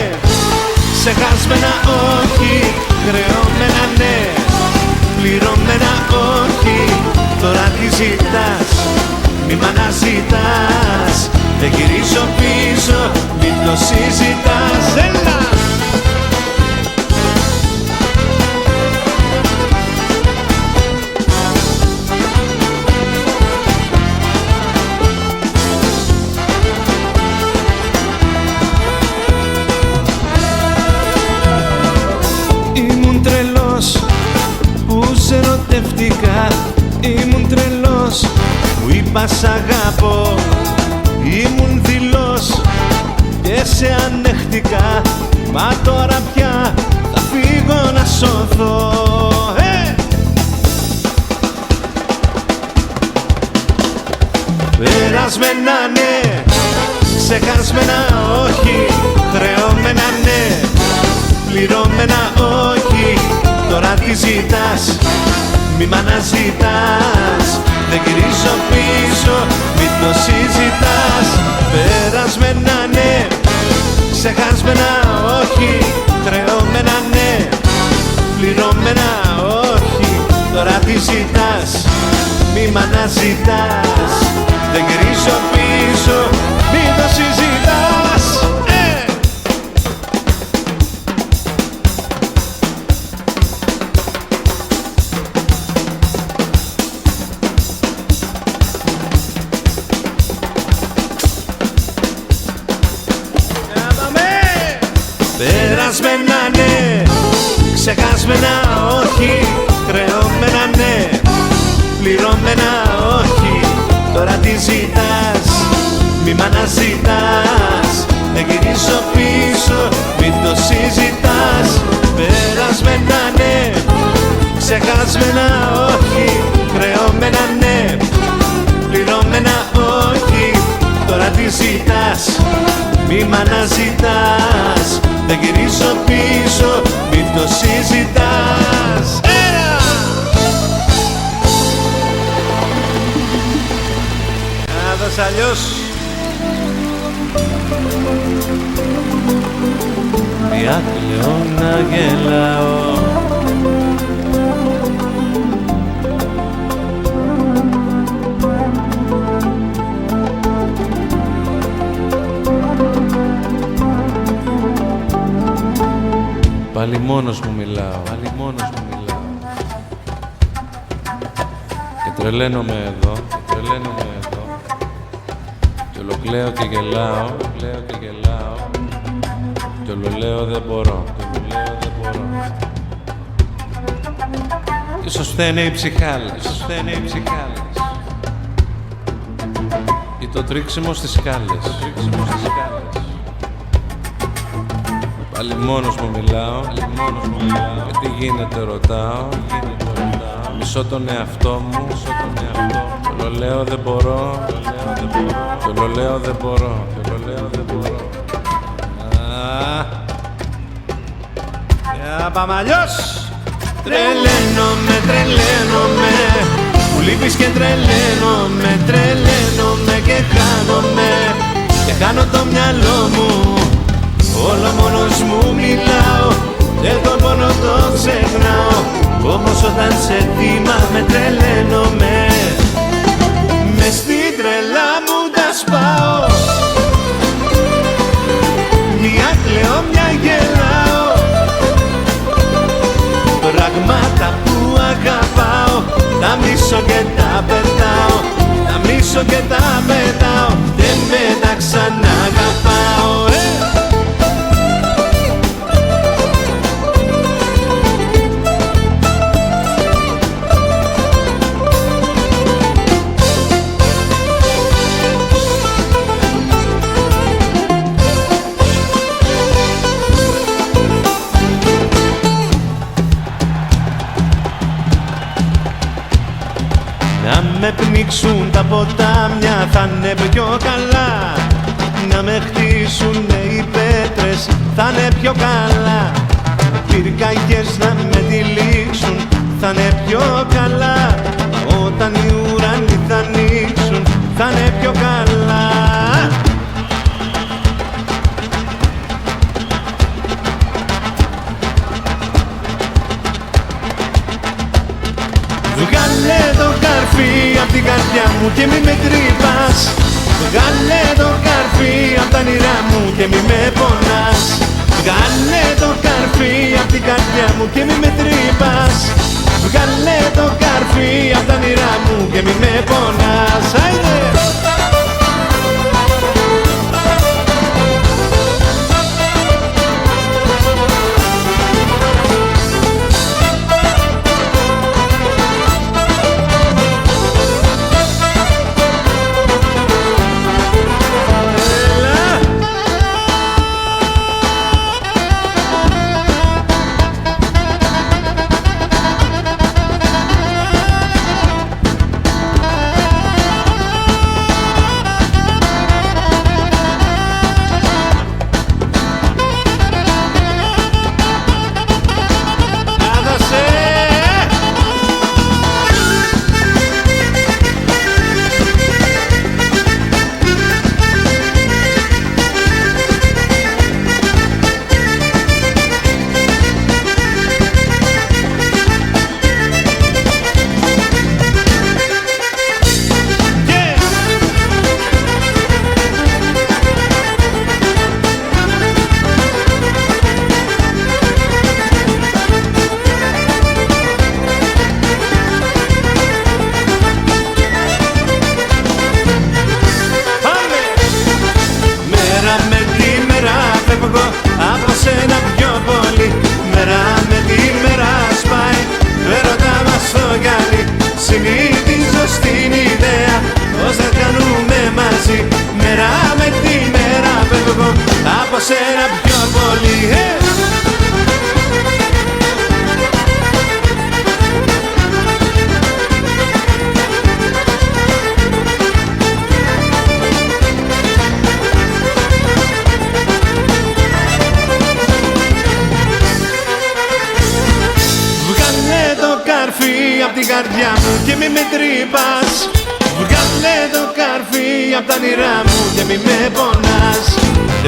ξεχασμένα όχι, χρεωμένα ναι, πληρωμένα όχι. Τώρα τι ζητάς, μη μ' αναζητάς, δεν γυρίσω πίσω, μην το συζητάς. Έλα! Ήμουν τρελός που είπα σ' αγαπώ, ήμουν δειλός και σε ανέχτηκα, μα τώρα πια θα φύγω να σωθώ. Περασμένα ναι, ξεχασμένα όχι, χρεωμένα ναι, πληρωμένα όχι. Τώρα τι ζητάς, μη μ' αναζητάς, δεν γυρίζω πίσω, μην το συζητάς. Περασμένα ναι, ξεχασμένα όχι, χρεωμένα ναι, πληρωμένα όχι. Τώρα τι ζητάς, μη μ' αναζητάς, δεν γυρίζω πίσω, μην το συζητάς. Περασμένα ναι, ξεχασμένα όχι, χρεωμένα ναι, πληρωμένα όχι. Τώρα τι ζητάς, μη μ' αναζητάς, δεν γυρίζω πίσω, μην το συζητάς. Περασμένα ναι, ξεχασμένα όχι, χρεωμένα ναι, πληρωμένα όχι. Τώρα τι ζητάς, μη μ' αναζητάς, δεν γυρίζω πίσω, μην το συζητάς. Άδος αλλιώς διάκλαιο να γελάω. Πάλι μόνος μου μιλάω, πάλι μόνος μου μιλάω. Και τρελαίνομαι εδώ, και τρελαίνομαι εδώ. Κι ολοκλαίω και γελάω, κλαίω και γελάω. Κι ολολέω δεν μπορώ, κι ολολέω δεν μπορώ. Ίσως φταίνε οι ψυχάλες, ίσως φταίνε οι ψυχάλες. Ή το τρίξιμο στις σκάλες, το τρίξιμο στις σκάλες. Πάλι μόνος μου μιλάω, πάλι μόνος μου μιλάω. Και τι γίνεται ρωτάω, μισώ τον εαυτό μου, μισώ τον εαυτό μου. Κι ολολέω δεν μπορώ, κι ολολέω δεν μπορώ, κι ολολέω δεν μπορώ. Για πάμε αλλιώς. Τρελαίνομαι, τρελαίνομαι, μου λείπεις και τρελαίνομαι, τρελαίνομαι και χάνομαι, και χάνω το μυαλό μου. Όλο μόνος μου μιλάω και τον πόνο το ξεχνάω. Όμως όταν σε θυμάμαι τρελαίνομαι, μες στην τρελά μου τα σπάω. Μια κλαίω, μια γελάω, πράγματα που αγαπάω. Τα μισώ και τα πετάω, τα μισώ και τα πετάω. Δεν με τα ξαναγαπάω. Να με πνίξουν τα ποτάμια θα είναι πιο καλά. Να με χτίσουνε οι πέτρες θα είναι πιο καλά. Πυρκαγιές να με τυλίξουν θα είναι πιο καλά. Όταν οι ουρανοί θα ανοίξουν θα είναι πιο καλά. Βγάλε το καρφί απ' την καρδιά μου και μη με τρύπας. Βγάλε το καρφί απ' τα όνειρά μου και μη με πονάς. Βγάλε το καρφί απ' την καρδιά μου και μη με τρύπας. Βγάλε το καρφί απ' τα όνειρά μου και μη με πονάς. Άιντε! την καρδιά μου και μη με τρύπας. Βγάλε το καρφί απ' τα όνειρά μου και μη με πονάς.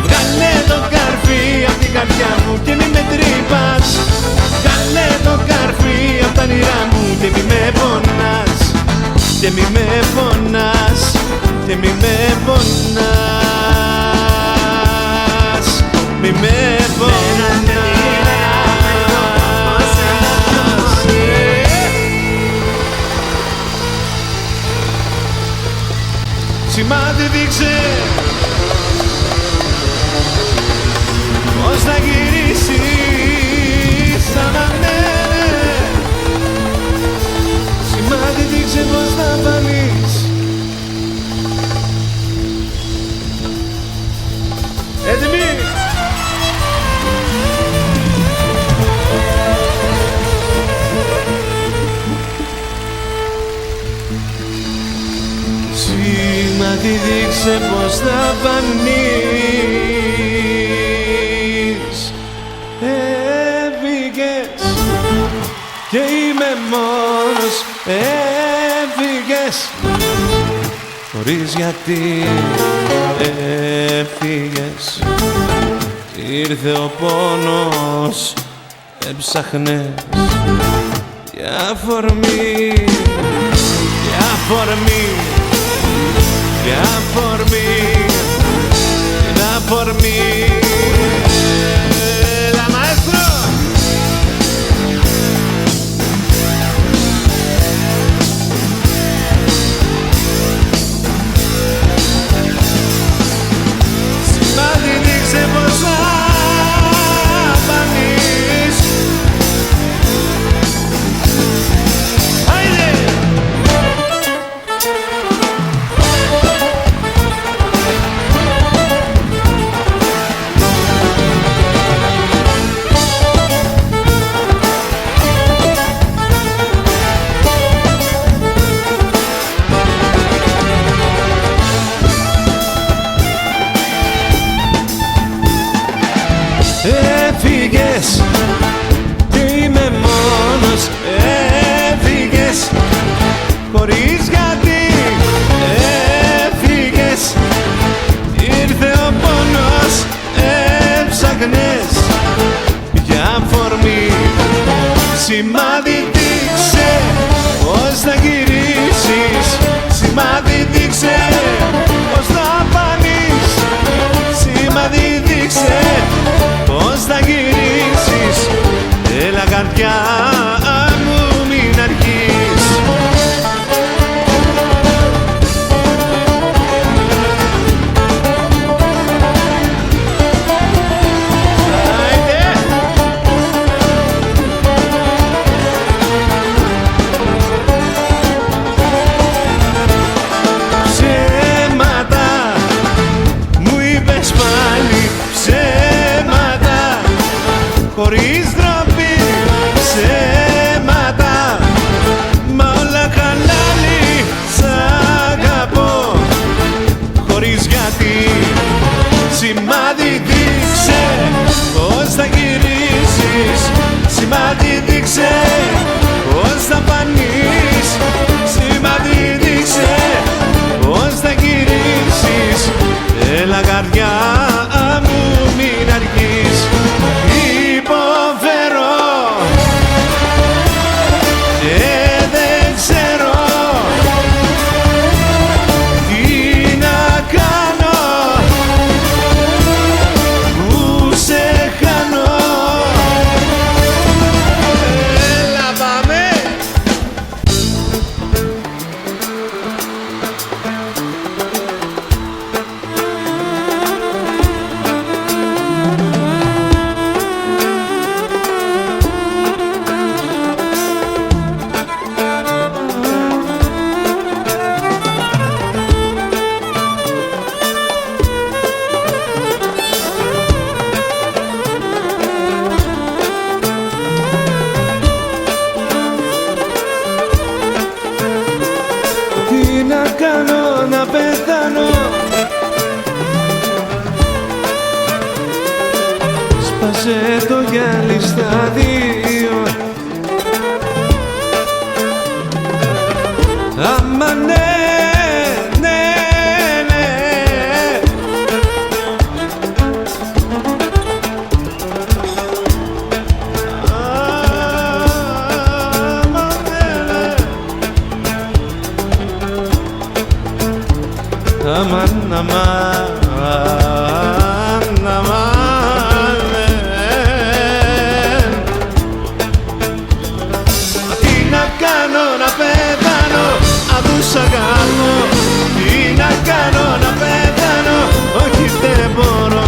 Βγάλε το καρφί απ' την καρδιά μου και μη με τρύπας. Βγάλε το καρφί απ' τα όνειρά μου και μη με πονάς. Και μη με πονάς, και μη με πονάς, μη με πονάς. Σημάδι δείξε πώς θα γυρίσεις, αναμένε. Σημάδι δείξε πώς θα φανείς. Έτοιμοι! Σημάδι δείξε πως θα φανείς. Έφυγες και είμαι μόνος. Έφυγες χωρίς γιατί έφυγες. Ήρθε ο πόνος, έψαχνες για αφορμή, για αφορμή, για αφορμή, για αφορμή. Έλα μαέστρο! Σημάδι δείξε πως θα φανείς. Άιντε! Έφυγες και είμαι μόνος. Έφυγες χωρίς γιατί έφυγες. Ήρθε ο πόνος, έψαχνες για αφορμή. Σημάδι δείξε πως θα γυρίσεις. Σημάδι δείξε πως θα φανείς. Σημάδι δείξε πώς θα γυρίσεις. Έλα καρδιά μου μην αργείς. Άιντε! Ψέματα μου είπες πάλι, ψέματα χωρίς ντροπή, ψέματα, μα όλα χαλάλι. Σ' αγαπώ χωρίς γιατί. Σημάδι δείξε πώς θα γυρίσεις. Σημάδι δείξε πώς θα φανείς. Σημάδι δείξε πώς θα γυρίσεις. Έλα καρδιά μου μην αργείς. Υποφέρω και δεν ξέρω τι να κάνω που σε χάνω. Έλα πάμε! Τι να κάνω, να πεθάνω. Σπάσε το γυάλι στα δύο. σ' αγαπώ. Τι να κάνω να πεθάνω, όχι δεν μπορώ.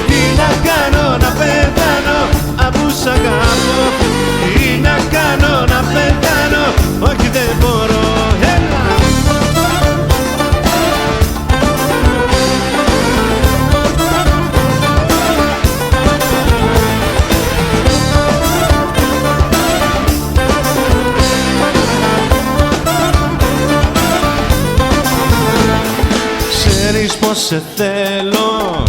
Τι να κάνω να πεθάνω, αφού σ' αγαπώ. Τι να κάνω να πεθάνω, όχι δεν μπορώ. Ξέρεις πως σε θέλω,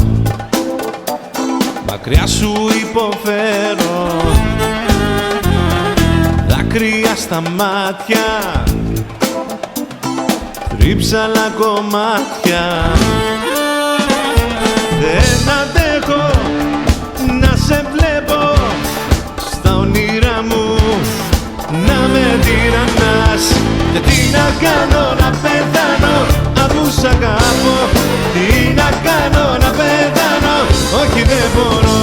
μακριά σου υποφέρω. Δάκρυα στα μάτια, τρίψαλα κομμάτια. Δεν αντέχω να σε βλέπω στα όνειρά μου, να με τυραννάς. Και τι να κάνω να πεθάνω, αφού σ' αγαπώ. Τι να κάνω να πεθάνω, όχι δεν μπορώ.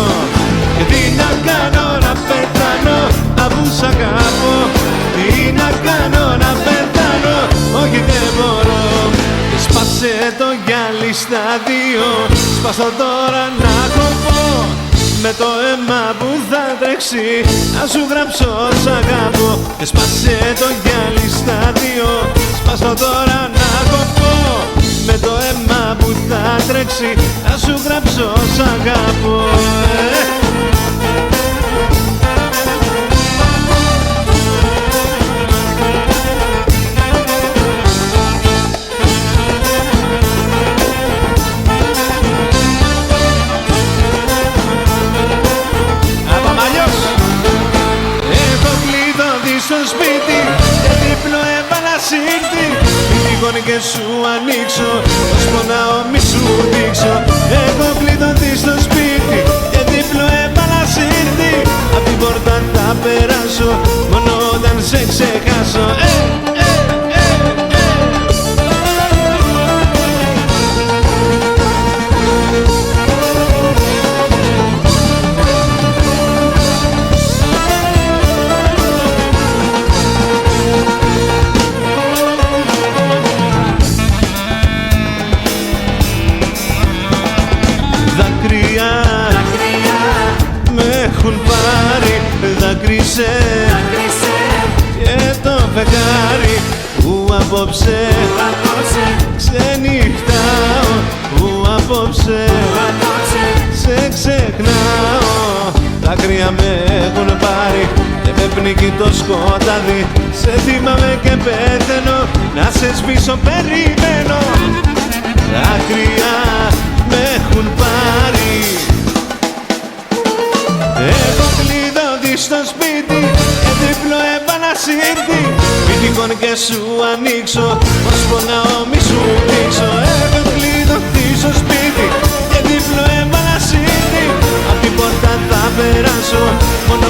Και τι να κάνω να πεθάνω, αφού σ' αγαπώ. Τι να κάνω να πεθάνω, όχι δεν μπορώ. Και σπάσε το γυάλι στα δύο, σπάσω τώρα να κοπώ. Με το αίμα που θα τρέξει, να σου γράψω σ' αγαπώ. Και σπάσε το γυάλι στα δύο, σπάσω τώρα να κοπώ. Με το αίμα που θα τρέξει, να σου γράψω σ' αγαπώ. Στο σπίτι και δίπλο έβαλα σύρτη. Μην τυχόν και σου ανοίξω, πως πονάω μη σου δείξω. Έχω κλειδωθεί στο σπίτι και δίπλο έβαλα σύρτη. Απ' την πόρτα θα περάσω μόνο όταν σε ξεχάσω. Δάκρυσε και το φεγγάρι που απόψε ξενυχτάω, που απόψε σε ξεχνάω. Δάκρυα με έχουν πάρει και με πνίγει το σκοτάδι. Σε θυμάμαι και πέθαινω, να σε σβήσω περιμένω. Δάκρυα με έχουν πάρει. Έχω κλειδωθεί στο σπίτι και δίπλο έβαλα σύρτη. Μην τυχόν και σου ανοίξω, πως πονάω μη σου δείξω. Έχω κλειδωθεί στο σπίτι και δίπλο έβαλα σύρτη. Απ' την πόρτα θα περάσω μόνο